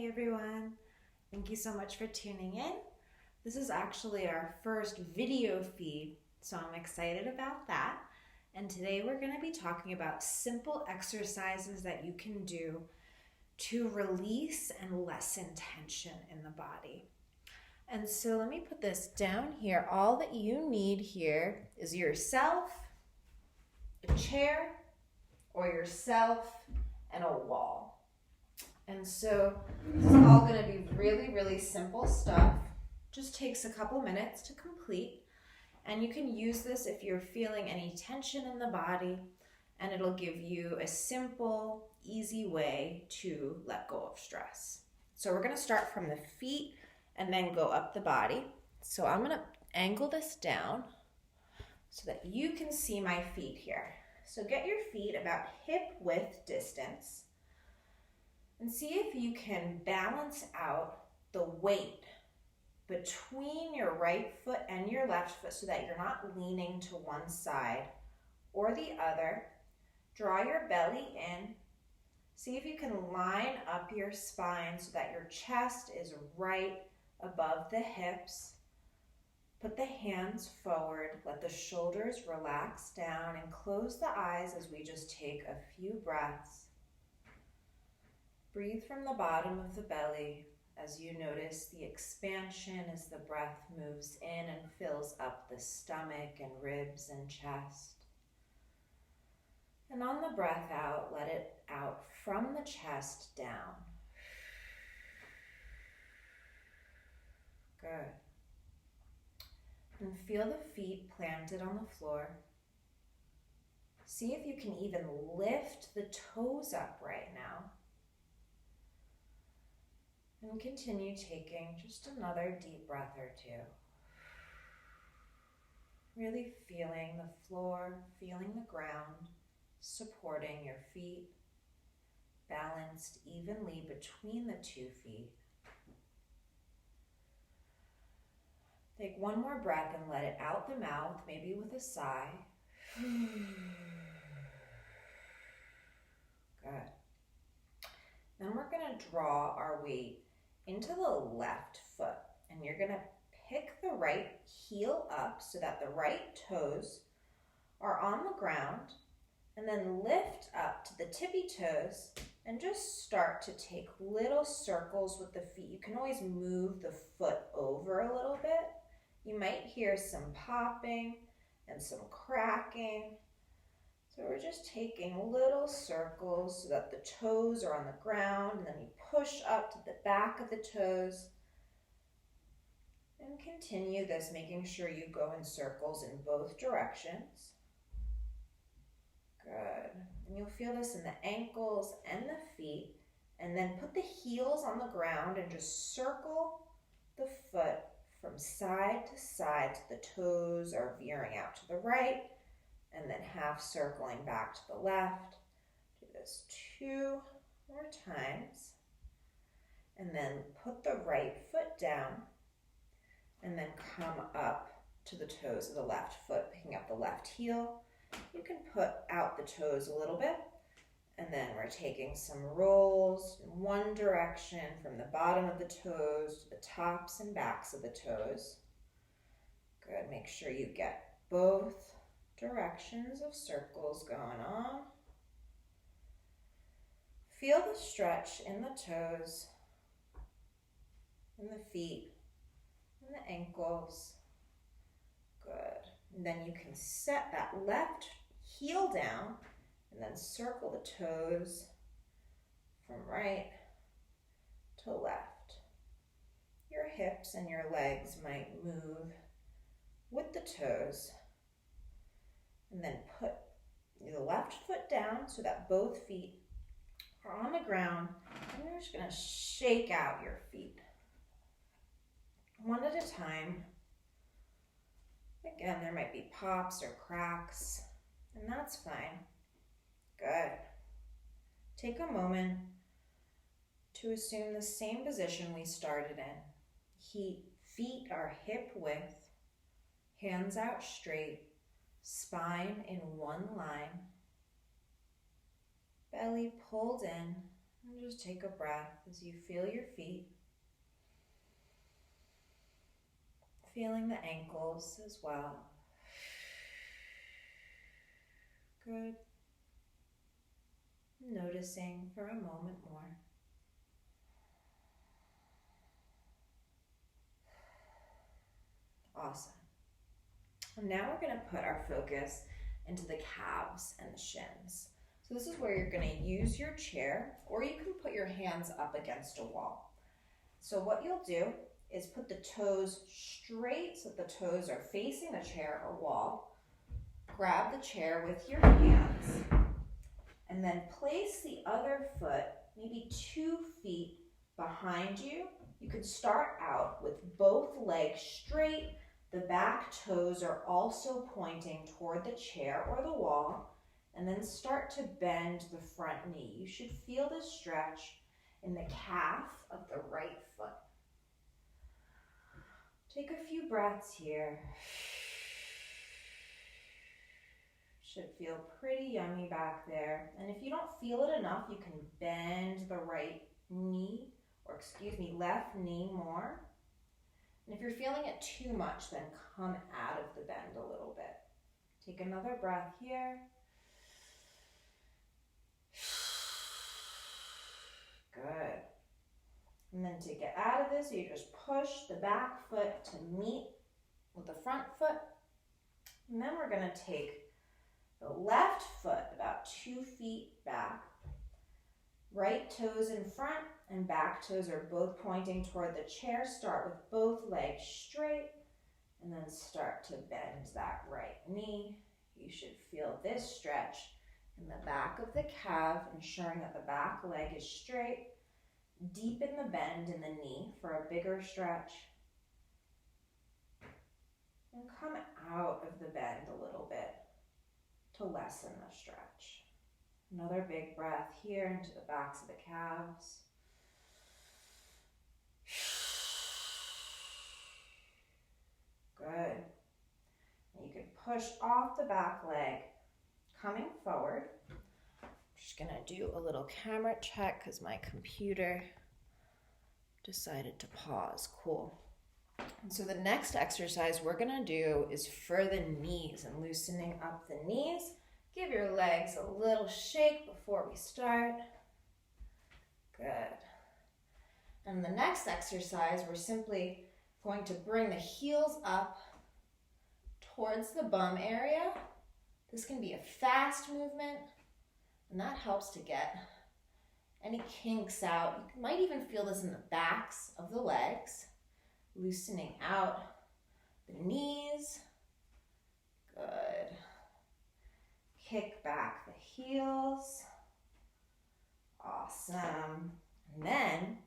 everyone. Thank you so much for tuning in. This is actually our first video feed, so I'm excited about that. And today we're going to be talking about simple exercises that you can do to release and lessen tension in the body. And so let me put this down here. All that you need here is yourself, a chair, or yourself and a wall. And so this is all going to be really, really simple stuff. Just takes a couple minutes to complete. And you can use this if you're feeling any tension in the body, and it'll give you a simple, easy way to let go of stress. So we're going to start from the feet and then go up the body. So I'm going to angle this down so that you can see my feet here. So get your feet about hip width distance and see if you can balance out the weight between your right foot and your left foot so that you're not leaning to one side or the other. Draw your belly in. See if you can line up your spine so that your chest is right above the hips. Put the hands forward, let the shoulders relax down, and close the eyes as we just take a few breaths. Breathe from the bottom of the belly as you notice the expansion as the breath moves in and fills up the stomach and ribs and chest. And on the breath out, let it out from the chest down. Good. And feel the feet planted on the floor. See if you can even lift the toes up right now. And continue taking just another deep breath or two. Really feeling the floor, feeling the ground, supporting your feet, balanced evenly between the 2 feet. Take one more breath and let it out the mouth, maybe with a sigh. Good. Then we're going to draw our weight into the left foot, and you're going to pick the right heel up so that the right toes are on the ground, and then lift up to the tippy toes and just start to take little circles with the feet. You can always move the foot over a little bit. You might hear some popping and some cracking. So we're just taking little circles so that the toes are on the ground, and then you push up to the back of the toes. And continue this, making sure you go in circles in both directions. Good. And you'll feel this in the ankles and the feet. And then put the heels on the ground and just circle the foot from side to side so the toes are veering out to the right, and then half circling back to the left. Do this 2 more times. And then put the right foot down and then come up to the toes of the left foot, picking up the left heel. You can put out the toes a little bit, and then we're taking some rolls in one direction from the bottom of the toes to the tops and backs of the toes. Good. Make sure you get both directions of circles going on. Feel the stretch in the toes, in the feet, in the ankles. Good. And then you can set that left heel down and then circle the toes from right to left. Your hips and your legs might move with the toes. And then put the left foot down so that both feet are on the ground. And you're just going to shake out your feet one at a time. Again, there might be pops or cracks, and that's fine. Good. Take a moment to assume the same position we started in. Feet are hip width, hands out straight, spine in one line, belly pulled in, And just take a breath as you feel your feet. Feeling the ankles as well. Good. Noticing for a moment more. Awesome. And now we're going to put our focus into the calves and the shins. So this is where you're going to use your chair, or you can put your hands up against a wall. So what you'll do is put the toes straight so that the toes are facing the chair or wall. Grab the chair with your hands and then place the other foot maybe 2 feet behind you. You could start out with both legs straight. The back toes are also pointing toward the chair or the wall, and then start to bend the front knee. You should feel this stretch in the calf of the right foot. Take a few breaths here. Should feel pretty yummy back there. And if you don't feel it enough, you can bend the left knee more. And if you're feeling it too much, then come out of the bend a little bit. Take another breath here. Good. And then to get out of this, you just push the back foot to meet with the front foot. And then we're going to take the left foot about 2 feet back. Right toes in front and back toes are both pointing toward the chair. Start with both legs straight and then start to bend that right knee. You should feel this stretch in the back of the calf, ensuring that the back leg is straight. Deepen the bend in the knee for a bigger stretch. And come out of the bend a little bit to lessen the stretch. Another big breath here into the backs of the calves. Good. And you can push off the back leg, coming forward. I'm just gonna do a little camera check because my computer decided to pause. Cool. And so the next exercise we're gonna do is for the knees and loosening up the knees. Give your legs a little shake before we start. Good. And the next exercise, we're simply going to bring the heels up towards the bum area. This can be a fast movement, and that helps to get any kinks out. You might even feel this in the backs of the legs, loosening out the knees. Good. Kick back the heels. Awesome. And then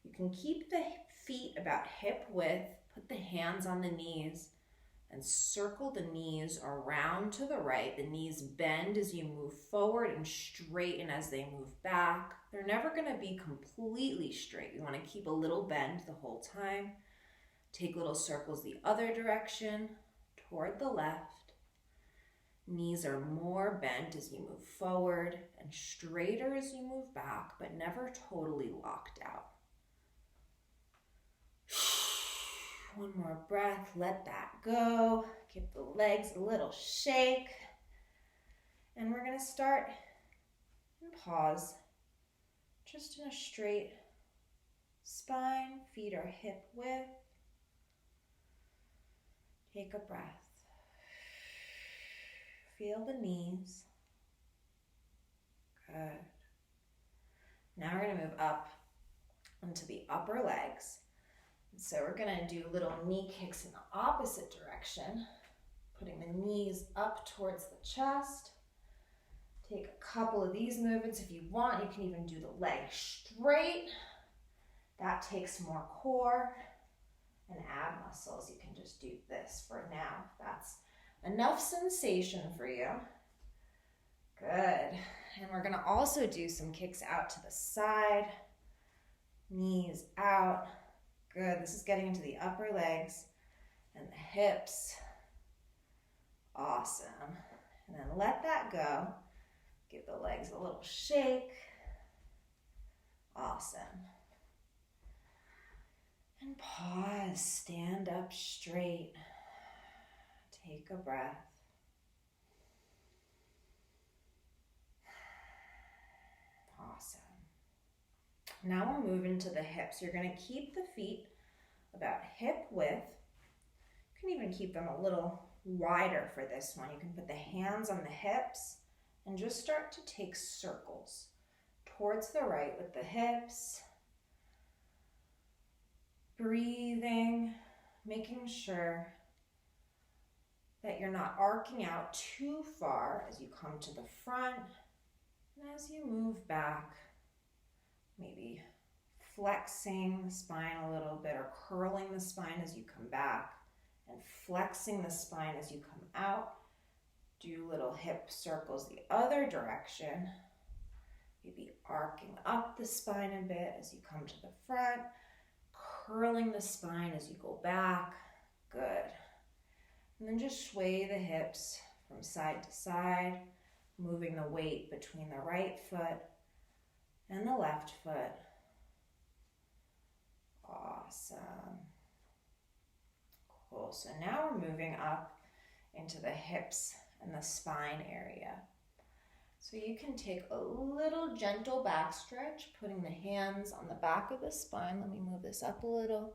you can keep the feet about hip width, put the hands on the knees, and circle the knees around to the right. The knees bend as you move forward and straighten as they move back. They're never going to be completely straight. You want to keep a little bend the whole time. Take little circles the other direction, toward the left. Knees are more bent as you move forward and straighter as you move back, but never totally locked out. One more breath, let that go. Give the legs a little shake. And we're going to start and pause just in a straight spine. Feet are hip width. Take a breath. Feel the knees. Good. Now we're going to move up into the upper legs. So we're going to do little knee kicks in the opposite direction, putting the knees up towards the chest. Take a couple of these movements if you want. You can even do the leg straight. That takes more core and ab muscles. You can just do this for now. That's enough sensation for you. Good. And we're going to also do some kicks out to the side. Knees out. Good. This is getting into the upper legs and the hips. Awesome. And then let that go. Give the legs a little shake. Awesome. And pause, stand up straight. Take a breath. Awesome. Now we're moving to the hips. You're going to keep the feet about hip width. You can even keep them a little wider for this one. You can put the hands on the hips and just start to take circles towards the right with the hips. Breathing, making sure that you're not arcing out too far as you come to the front. And as you move back, maybe flexing the spine a little bit or curling the spine as you come back and flexing the spine as you come out. Do little hip circles the other direction. Maybe arcing up the spine a bit as you come to the front. Curling the spine as you go back. Good. And then just sway the hips from side to side, moving the weight between the right foot and the left foot. Awesome. Cool. So now we're moving up into the hips and the spine area. So you can take a little gentle back stretch, putting the hands on the back of the spine. Let me move this up a little.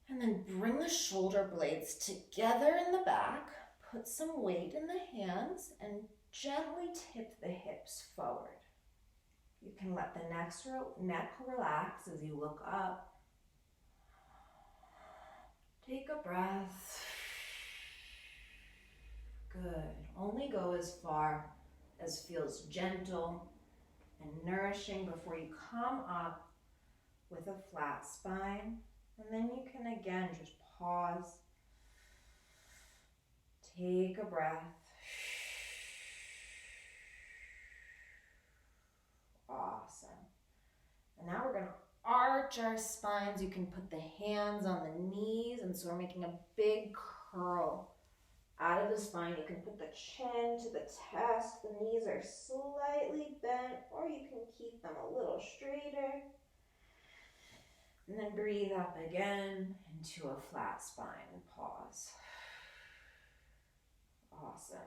And then bring the shoulder blades together in the back. Put some weight in the hands and gently tip the hips forward. You can let the neck relax as you look up. Take a breath. Good. Only go as far as feels gentle and nourishing before you come up with a flat spine. And then you can again just pause. Take a breath. Awesome. And now we're going to arch our spines. You can put the hands on the knees, and so we're making a big curl out of the spine. You can put the chin to the chest. The knees are slightly bent, or you can keep them a little straighter. And then breathe up again into a flat spine and pause. Awesome.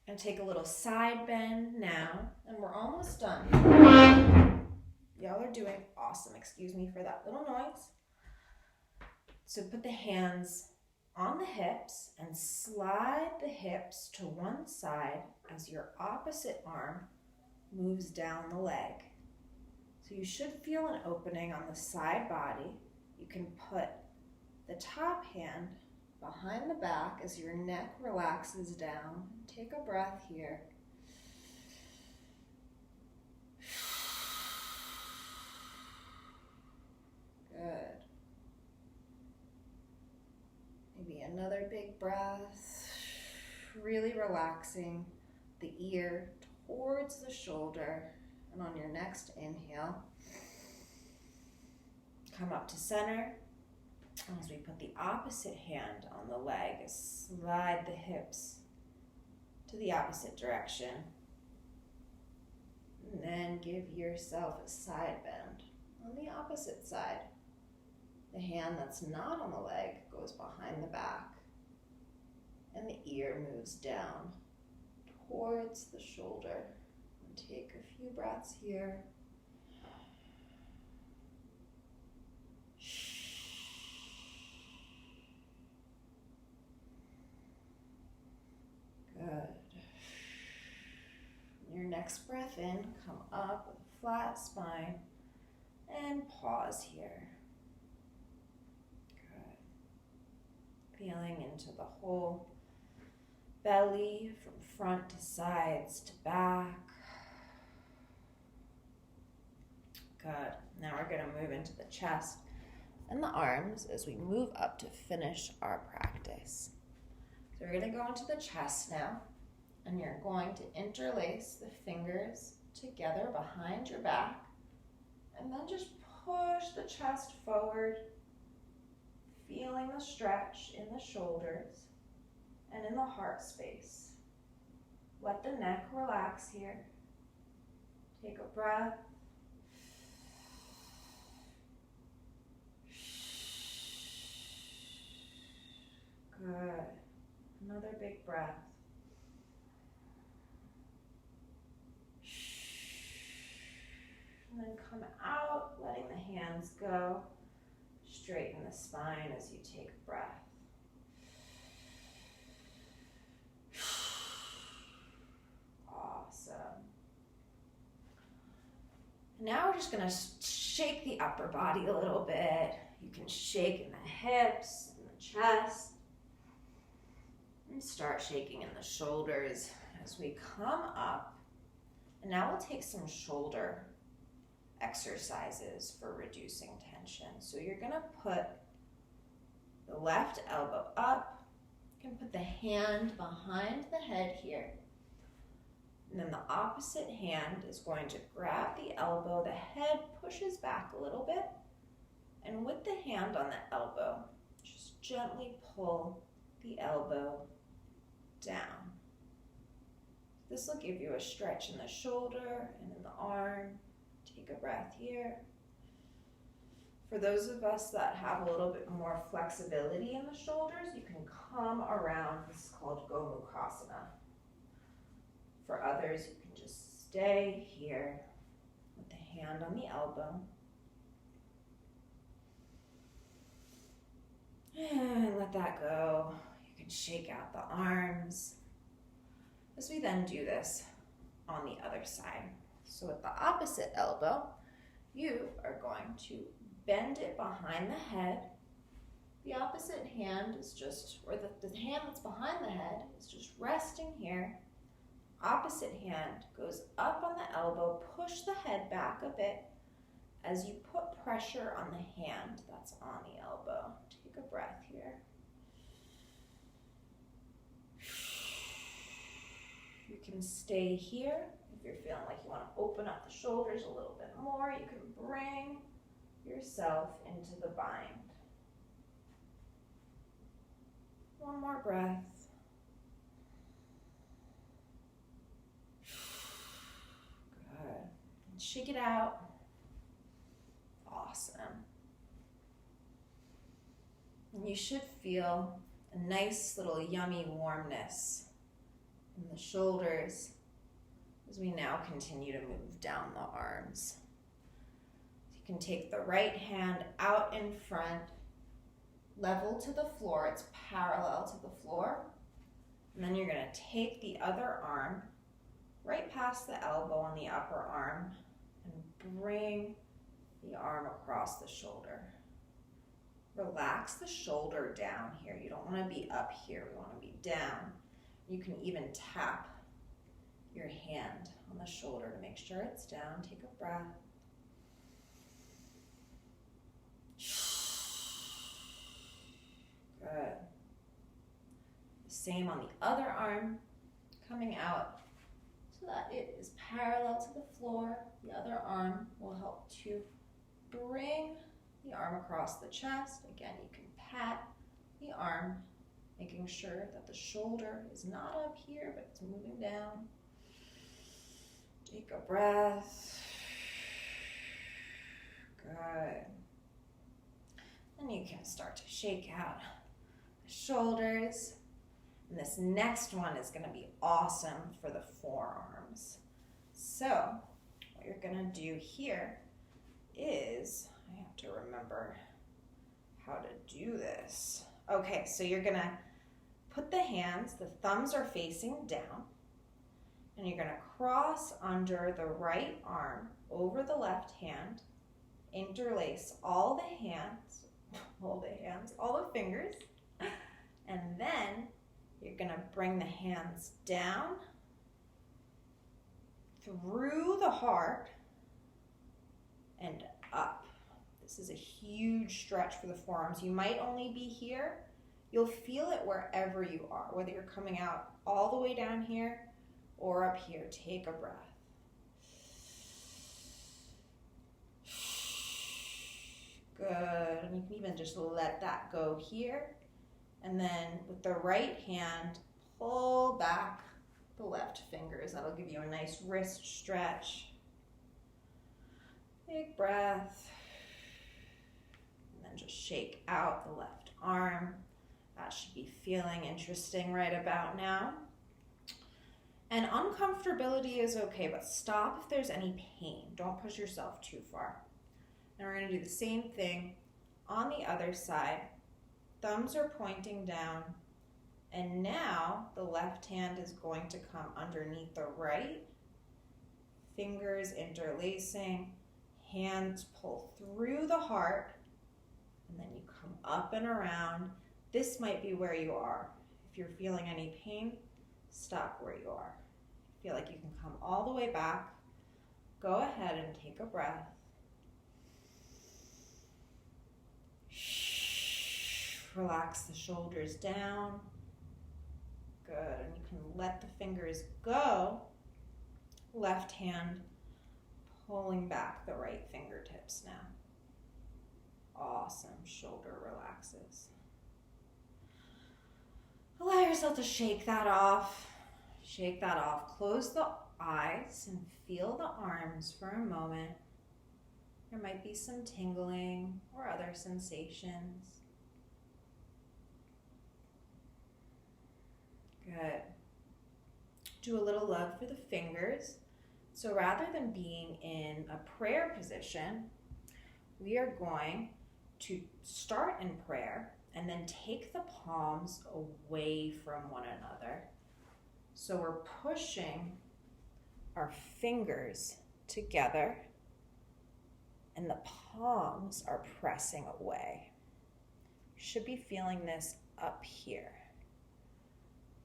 And take a little side bend now, and we're almost done. Y'all are doing awesome. Excuse me for that little noise. So put the hands on the hips and slide the hips to one side as your opposite arm moves down the leg. So you should feel an opening on the side body. You can put the top hand behind the back as your neck relaxes down. Take a breath here. Good. Maybe another big breath. Really relaxing the ear towards the shoulder. And on your next inhale, come up to center. As we put the opposite hand on the leg, slide the hips to the opposite direction. And then give yourself a side bend on the opposite side. The hand that's not on the leg goes behind the back, and the ear moves down towards the shoulder. And take a few breaths here. Good. Your next breath in, come up with a flat spine and pause here. Good. Feeling into the whole belly from front to sides to back. Good. Now we're going to move into the chest and the arms as we move up to finish our practice. So we're going to go into the chest now, and you're going to interlace the fingers together behind your back, and then just push the chest forward, feeling the stretch in the shoulders and in the heart space. Let the neck relax here. Take a breath. Good. Another big breath. And then come out, letting the hands go. Straighten the spine as you take a breath. Awesome. Now we're just going to shake the upper body a little bit. You can shake in the hips, in the chest. And start shaking in the shoulders as we come up. And now we'll take some shoulder exercises for reducing tension. So you're going to put the left elbow up. You can put the hand behind the head here. And then the opposite hand is going to grab the elbow. The head pushes back a little bit. And with the hand on the elbow, just gently pull the elbow down. This will give you a stretch in the shoulder and in the arm. Take a breath here. For those of us that have a little bit more flexibility in the shoulders, you can come around. This is called Gomukhasana. For others, you can just stay here with the hand on the elbow. And let that go. You can shake out the arms. As we then do this on the other side. So with the opposite elbow, you are going to bend it behind the head. The opposite hand is just, or the hand that's behind the head is just resting here. Opposite hand goes up on the elbow, push the head back a bit as you put pressure on the hand that's on the elbow. Take a breath here. You can stay here. If you're feeling like you want to open up the shoulders a little bit more, you can bring yourself into the bind. One more breath. Good. And shake it out. Awesome. And you should feel a nice little yummy warmness in the shoulders as we now continue to move down the arms. You can take the right hand out in front, level to the floor. It's parallel to the floor. And then you're going to take the other arm right past the elbow on the upper arm and bring the arm across the shoulder. Relax the shoulder down here. You don't want to be up here. We want to be down. You can even tap your hand on the shoulder to make sure it's down. Take a breath. Good. The same on the other arm, coming out so that it is parallel to the floor. The other arm will help to bring the arm across the chest. Again, you can pat the arm, making sure that the shoulder is not up here, but it's moving down. Take a breath. Good. And you can start to shake out the shoulders. And this next one is going to be awesome for the forearms. So what you're going to do here is, I have to remember how to do this. Okay, so you're going to put the hands, the thumbs are facing down, and you're going to cross under the right arm over the left hand, interlace all the hands, all the fingers, and then you're going to bring the hands down through the heart and up. This is a huge stretch for the forearms. You might only be here. You'll feel it wherever you are, whether you're coming out all the way down here or up here. Take a breath. Good. And you can even just let that go here. And then with the right hand, pull back the left fingers. That'll give you a nice wrist stretch. big breath. And then just shake out the left arm. That should be feeling interesting right about now. And uncomfortability is okay, but stop if there's any pain. Don't push yourself too far. Now we're going to do the same thing on the other side. Thumbs are pointing down. And now the left hand is going to come underneath the right. Fingers interlacing. Hands pull through the heart. And then you come up and around. This might be where you are. If you're feeling any pain, stop where you are. Feel like you can come all the way back. Go ahead and take a breath. Relax the shoulders down. Good, and you can let the fingers go. Left hand pulling back the right fingertips now. Awesome, shoulder relaxes. Allow yourself to shake that off. Shake that off. Close the eyes and feel the arms for a moment. There might be some tingling or other sensations. Good. Do a little love for the fingers. So rather than being in a prayer position, we are going to start in prayer and then take the palms away from one another. So we're pushing our fingers together and the palms are pressing away. You should be feeling this up here.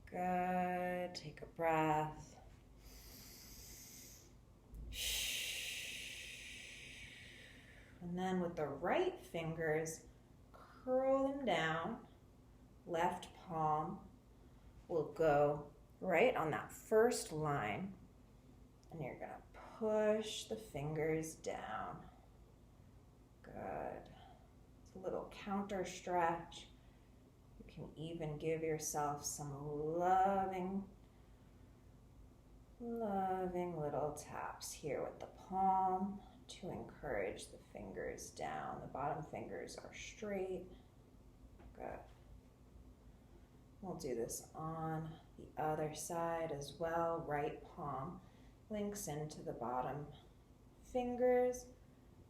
Good. Take a breath. And then with the right fingers, curl them down. Left palm will go right on that first line. And you're going to push the fingers down. Good. It's a little counter stretch. You can even give yourself some loving little taps here with the palm to encourage the fingers down. The bottom fingers are straight. Good. We'll do this on the other side as well. Right palm links into the bottom fingers,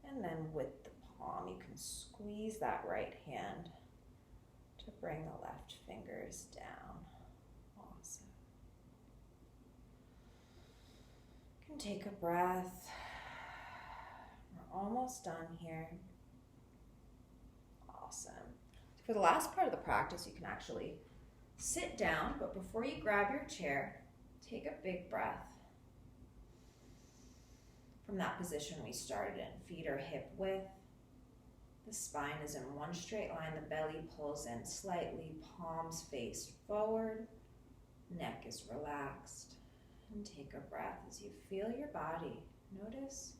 and then with the palm you can squeeze that right hand to bring the left fingers down. Awesome. You can take a breath. We're almost done here. Awesome. For the last part of the practice, you can actually sit down, but before you grab your chair, take a big breath. From that position we started in, feet are hip width. The spine is in one straight line, the belly pulls in slightly, palms face forward, neck is relaxed. And take a breath as you feel your body. Notice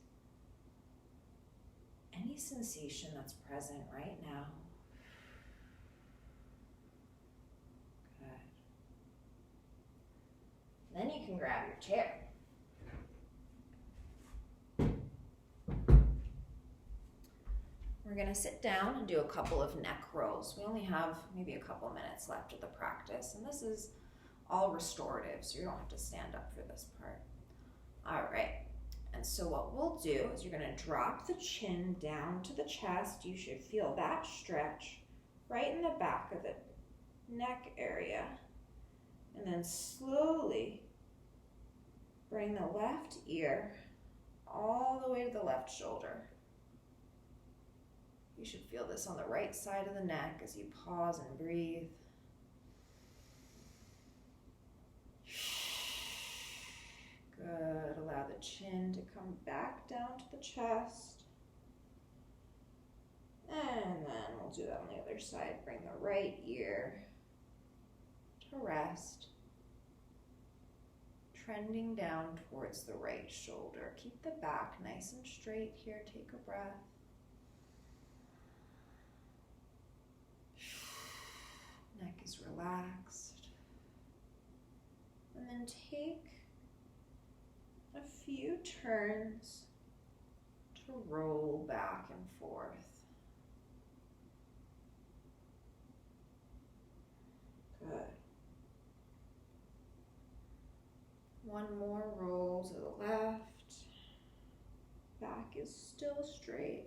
any sensation that's present right now. Good. Then you can grab your chair. We're going to sit down and do a couple of neck rolls. We only have maybe a couple minutes left of the practice, and this is all restorative, so you don't have to stand up for this part. All right, and so what we'll do is you're going to drop the chin down to the chest. You should feel that stretch right in the back of the neck area, and then slowly bring the left ear all the way to the left shoulder. You should feel this on the right side of the neck as you pause and breathe. Good. Allow the chin to come back down to the chest. And then we'll do that on the other side. Bring the right ear to rest. Trending down towards the right shoulder. Keep the back nice and straight here. Take a breath. Neck is relaxed. And then take a few turns to to roll back and forth. Good. One more roll to the left. Back is still straight.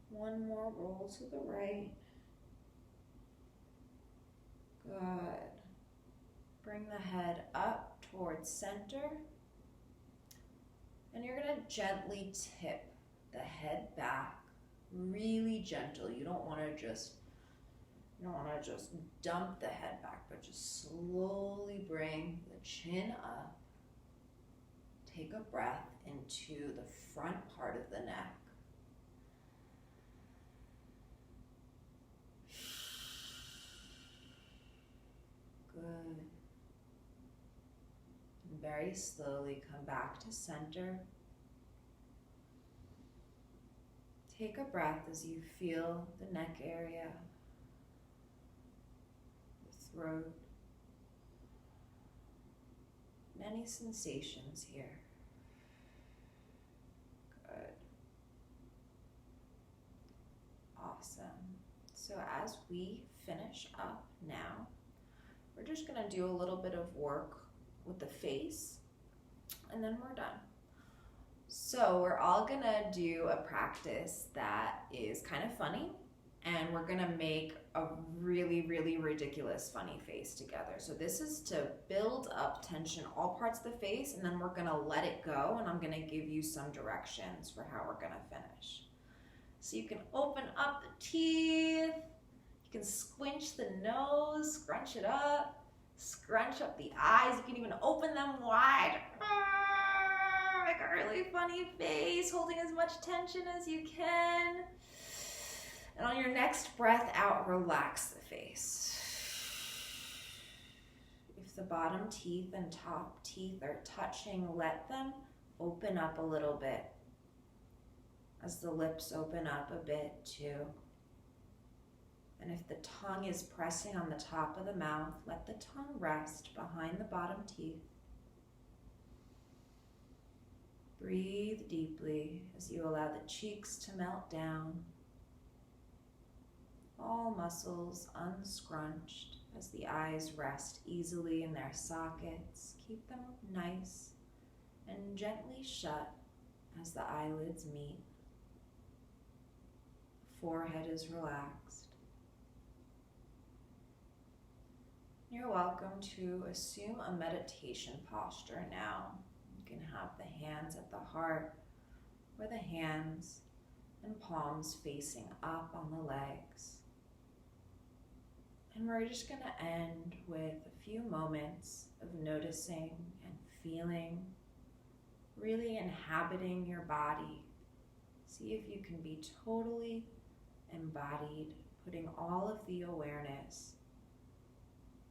One more roll to the right. Good. Bring the head up towards center. And you're going to gently tip the head back, really gentle. You don't want to just dump the head back, but just slowly bring the chin up. Take a breath into the front part of the neck. Good. And very slowly come back to center. Take a breath as you feel the neck area, the throat, and any sensations here. Good. Awesome. So as we finish up now, we're just going to do a little bit of work with the face, and then we're done. So we're all going to do a practice that is kind of funny, and we're going to make a really, really ridiculous funny face together. So this is to build up tension all parts of the face, and then we're going to let it go, and I'm going to give you some directions for how we're going to finish. So you can open up the teeth. You can squinch the nose, scrunch it up, scrunch up the eyes. You can even open them wide. Make a really funny face, holding as much tension as you can. And on your next breath out, relax the face. If the bottom teeth and top teeth are touching, let them open up a little bit as the lips open up a bit too. And if the tongue is pressing on the top of the mouth, let the tongue rest behind the bottom teeth. Breathe deeply as you allow the cheeks to melt down. All muscles unscrunched as the eyes rest easily in their sockets. Keep them nice and gently shut as the eyelids meet. The forehead is relaxed. You're welcome to assume a meditation posture now. You can have the hands at the heart or the hands and palms facing up on the legs. And we're just going to end with a few moments of noticing and feeling, really inhabiting your body. See if you can be totally embodied, putting all of the awareness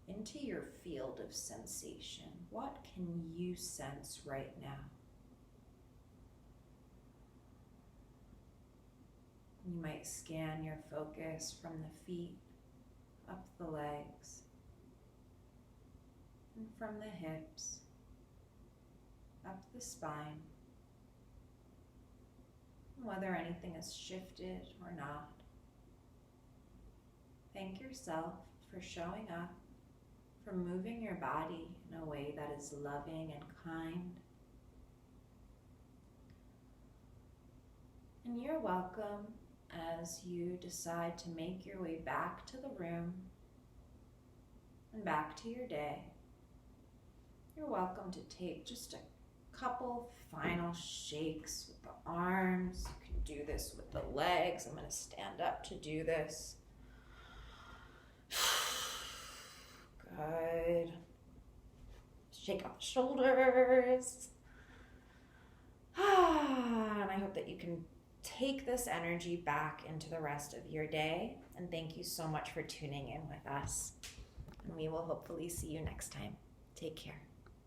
into your field of sensation. What can you sense right now? You might scan your focus from the feet, up the legs, and from the hips, up the spine, whether anything has shifted or not. Thank yourself for showing up, for moving your body in a way that is loving and kind. And you're welcome as you decide to make your way back to the room and back to your day. You're welcome to take just a couple final shakes with the arms. You can do this with the legs. I'm going to stand up to do this. Good. Shake out the shoulders. And I hope that you can take this energy back into the rest of your day. And thank you so much for tuning in with us. And we will hopefully see you next time. Take care.